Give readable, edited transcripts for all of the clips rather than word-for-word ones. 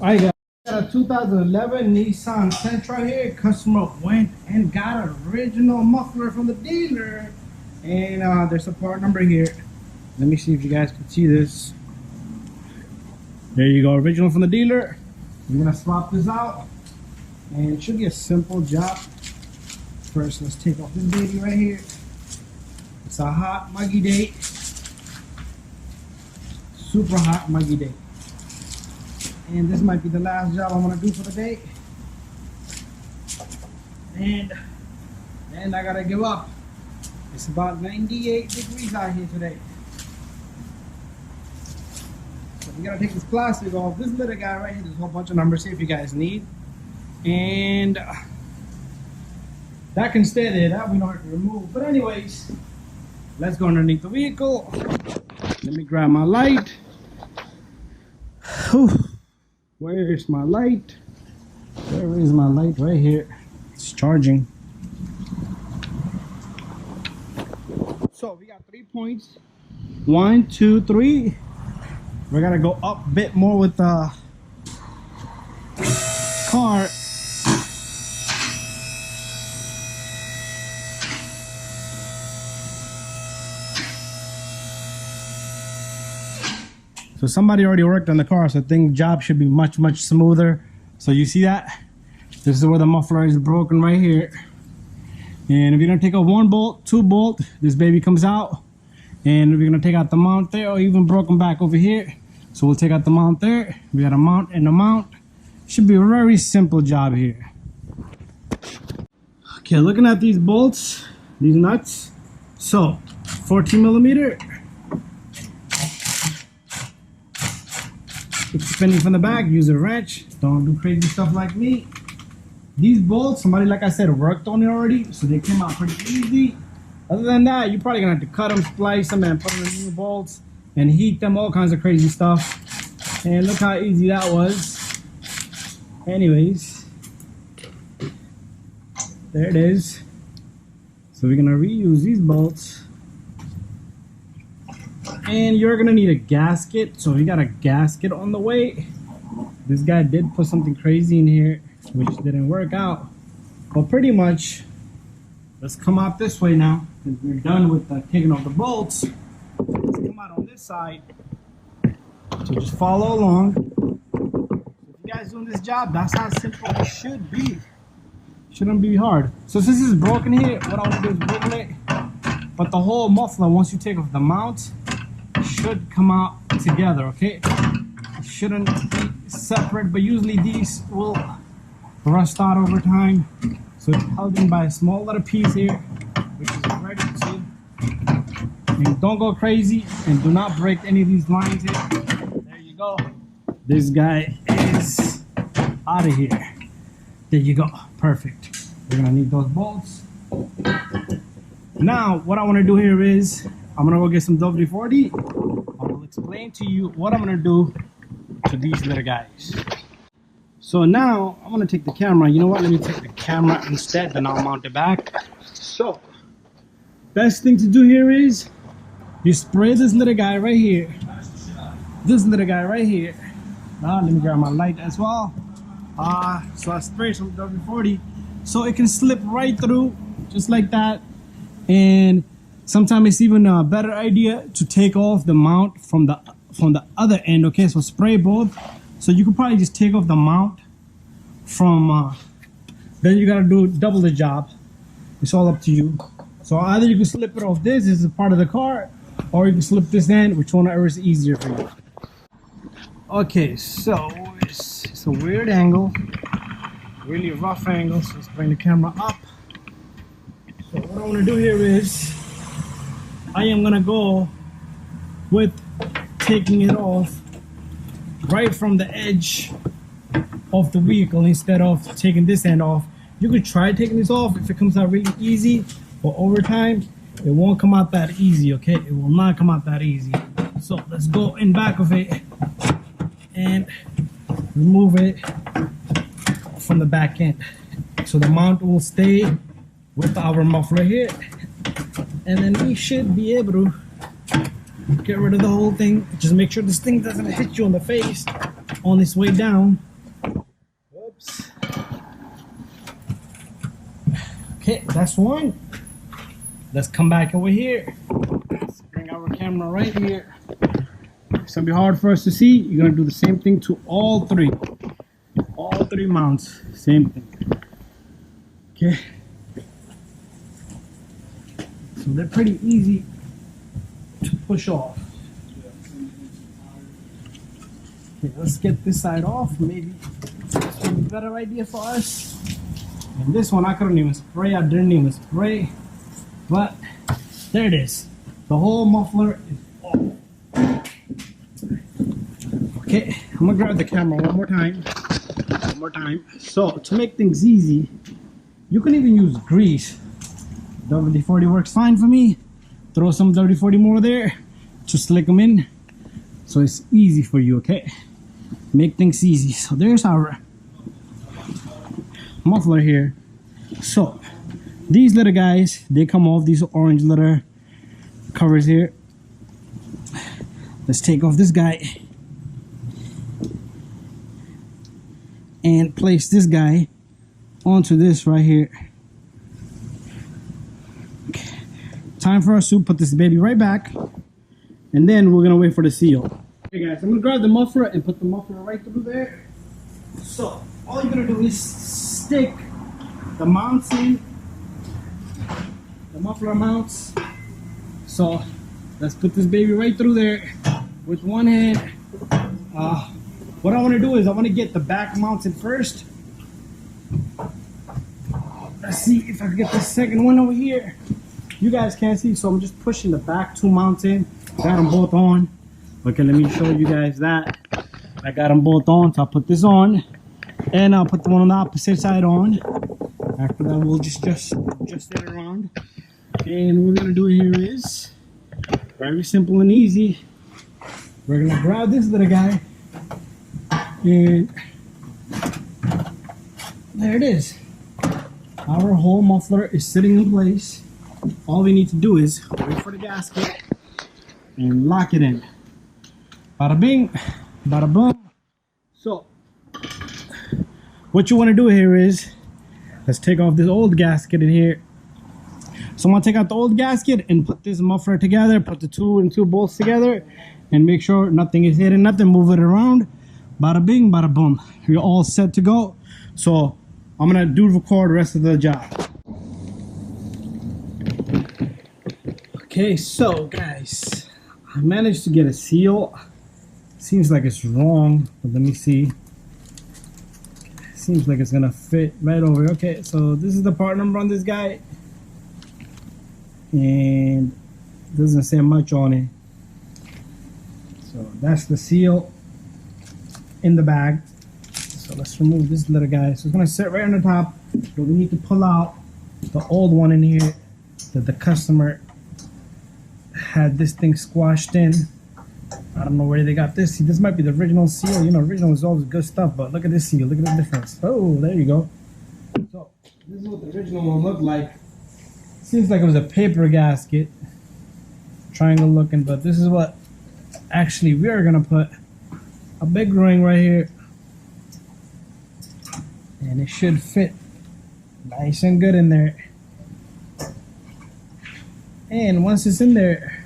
I got a 2011 Nissan Sentra here. Customer went and got an original muffler from the dealer. And there's a part number here. Let me see if you guys can see this. There you go, original from the dealer. We're gonna swap this out. And it should be a simple job. First, let's take off this baby right here. It's a hot, muggy day. Super hot, muggy day. And this might be the last job I'm gonna do for the day. And I gotta give up. It's about 98 degrees out here today. So we gotta take this plastic off. This little guy right here, there's a whole bunch of numbers here if you guys need. And that can stay there, that we don't have to remove. But anyways, let's go underneath the vehicle. Let me grab my light. Whew. Where is my light? Where is my light? Right here. It's charging. So we got 3 points. 1, 2, 3. We're gonna go up a bit more with the car. So somebody already worked on the car, so I think the job should be much smoother. So you see that? This is where the muffler is broken right here. And if you're gonna take out 1 bolt, 2 bolt, this baby comes out. And we're gonna take out the mount there, or even broken back over here. So we'll take out the mount there. We got a mount and a mount. Should be a very simple job here. Okay, looking at these bolts, these nuts. So 14 millimeter. Spinning from the back, use a wrench. Don't do crazy stuff like me. These bolts, somebody, like I said, worked on it already, so they came out pretty easy. Other than that, you're probably gonna have to cut them, splice them, and put them in new bolts and heat them, all kinds of crazy stuff. And look how easy that was. Anyways, there it is. So we're gonna reuse these bolts. And you're gonna need a gasket, so we got a gasket on the way. This guy did put something crazy in here, which didn't work out. But pretty much, let's come out this way now, because we're done with taking off the bolts. Let's come out on this side. So just follow along. If you guys doing this job, that's how simple it should be. Shouldn't be hard. So since it's broken here, what I want to do is wiggle it. But the whole muffler, once you take off the mount, should come out together, okay? It shouldn't be separate, but usually these will rust out over time. So it's held in by a small little piece here, which is ready to see. And don't go crazy and do not break any of these lines here. There you go. This guy is out of here. There you go. Perfect. We're gonna need those bolts. Now, what I want to do here is I'm gonna go get some WD-40. I will explain to you what I'm gonna do to these little guys. So now I'm gonna take the camera. You know what? Let me take the camera instead, then I'll mount it back. So, best thing to do here is you spray this little guy right here. This little guy right here. Let me grab my light as well. So I spray some WD-40 so it can slip right through, just like that. And sometimes it's even a better idea to take off the mount from the other end. Okay, so spray both. So you can probably just take off the mount from then you gotta do double the job. It's all up to you. So either you can slip it off this is a part of the car, or you can slip this end, whichever is easier for you. Okay, so it's a weird angle, really rough angle. So let's bring the camera up. So what I want to do here is I am gonna go with taking it off right from the edge of the vehicle instead of taking this end off. You could try taking this off if it comes out really easy, but over time it won't come out that easy. Okay, it will not come out that easy. So let's go in back of it and remove it from the back end, so the mount will stay with our muffler here, and then we should be able to get rid of the whole thing. Just make sure this thing doesn't hit you in the face on its way down. Whoops. Okay, that's one. Let's come back over here. Let's bring our camera right here. It's gonna be hard for us to see. You're gonna do the same thing to all three mounts. Same thing. Okay. So they're pretty easy to push off. Okay, let's get this side off. Maybe this will be a better idea for us. And this one I couldn't even spray. I didn't even spray. But there it is. The whole muffler is off. Okay, I'm gonna grab the camera one more time. So to make things easy, you can even use grease. WD-40 works fine for me. Throw some WD-40 more there to slick them in, so it's easy for you. Okay, make things easy. So there's our muffler here. So these little guys, they come off, these orange little covers here. Let's take off this guy and place this guy onto this right here. Okay. Time for us to put this baby right back, and then we're gonna wait for the seal. Okay guys, I'm gonna grab the muffler and put the muffler right through there. So all you're gonna do is stick the mounts in, the muffler mounts. So let's put this baby right through there with one hand. What I want to do is I want to get the back mounted first. Let's see if I can get the second one over here. You guys can't see, so I'm just pushing the back two mounts in. Got them both on. Okay, let me show you guys that. I got them both on, so I'll put this on, and I'll put the one on the opposite side on. After that, we'll just it around. And what we're gonna do here is very simple and easy. We're gonna grab this little guy, and there it is. Our whole muffler is sitting in place. All we need to do is wait for the gasket and lock it in. Bada bing, bada boom. So what you want to do here is, let's take off this old gasket in here. So I'm gonna take out the old gasket and put this muffler together, put the two bolts together, and make sure nothing is hidden, nothing, move it around. Bada bing, bada boom. You're all set to go. So I'm gonna record the rest of the job. Okay, so guys, I managed to get a seal. Seems like it's wrong, but let me see. Seems like it's gonna fit right over. Okay, so this is the part number on this guy, and doesn't say much on it. So that's the seal in the bag. So let's remove this little guy. So it's gonna sit right on the top, but we need to pull out the old one in here that the customer had this thing squashed in. I don't know where they got this. See, this might be the original seal. You know, original is always good stuff, but look at this seal. Look at the difference. Oh, there you go. So this is what the original one looked like. Seems like it was a paper gasket, triangle looking, but this is what actually we are gonna put a big ring right here, and it should fit nice and good in there. And once it's in there,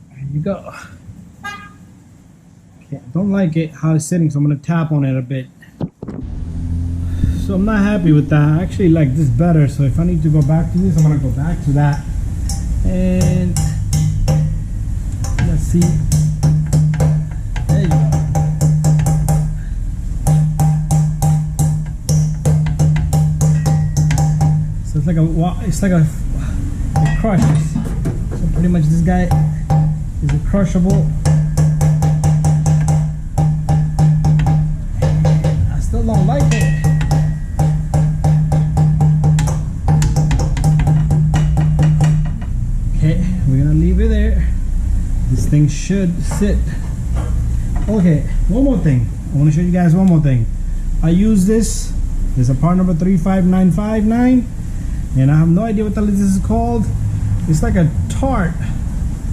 there you go. Okay, I don't like it how it's sitting, so I'm gonna tap on it a bit. So I'm not happy with that. I actually like this better, so if I need to go back to this, I'm gonna go back to that. And let's see. There you go. So it's like a it crushes. So pretty much this guy is a crushable. I still don't like it. Okay, we're gonna leave it there. This thing should sit. Okay, one more thing. I want to show you guys one more thing. I use this. There's a part number 35959, and I have no idea what the hell this is called. It's like a tart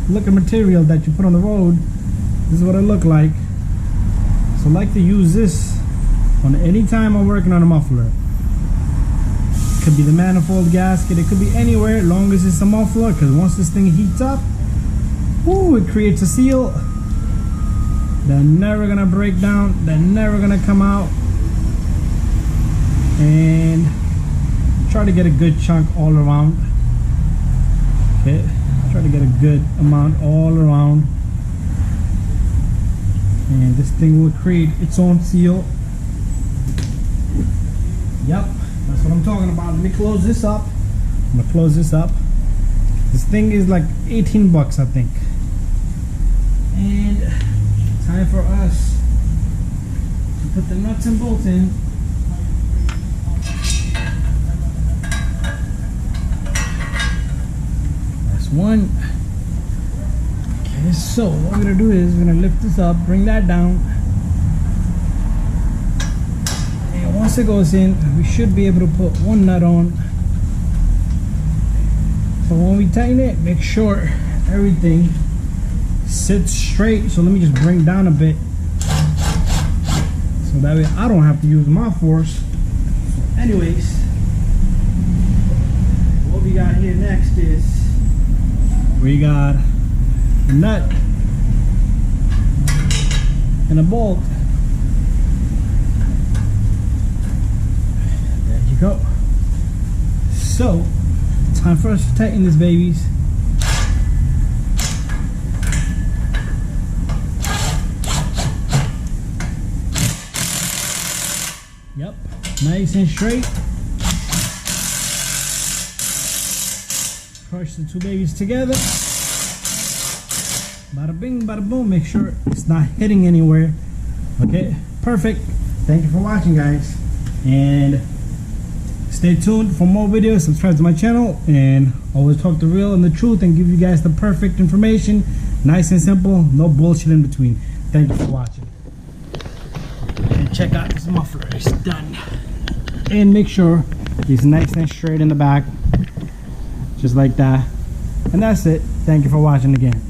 looking material that you put on the road. This is what it looked like. So I like to use this on any time I'm working on a muffler. It could be the manifold gasket, it could be anywhere, as long as it's a muffler, because once this thing heats up, ooh, it creates a seal. They're never gonna break down, they're never gonna come out. And try to get a good chunk all around. Okay, try to get a good amount all around. And this thing will create its own seal. Yep, that's what I'm talking about. Let me close this up. I'm gonna close this up. This thing is like 18 bucks, I think. And time for us to put the nuts and bolts in. That's one. Okay, so what we're gonna do is we're gonna lift this up, bring that down. And once it goes in, we should be able to put one nut on. So when we tighten it, make sure everything sits straight. So let me just bring down a bit, so that way I don't have to use my force. So anyways, what we got here next is we got a nut and a bolt. There you go. So time for us to tighten this, babies. Yep, nice and straight. Crush the two babies together. Bada bing, bada boom. Make sure it's not hitting anywhere. Okay, perfect. Thank you for watching, guys. And stay tuned for more videos. Subscribe to my channel. And always talk the real and the truth and give you guys the perfect information. Nice and simple. No bullshit in between. Thank you for watching. And check out this muffler. It's done. And make sure it's nice and straight in the back. Just like that. And that's it. Thank you for watching again.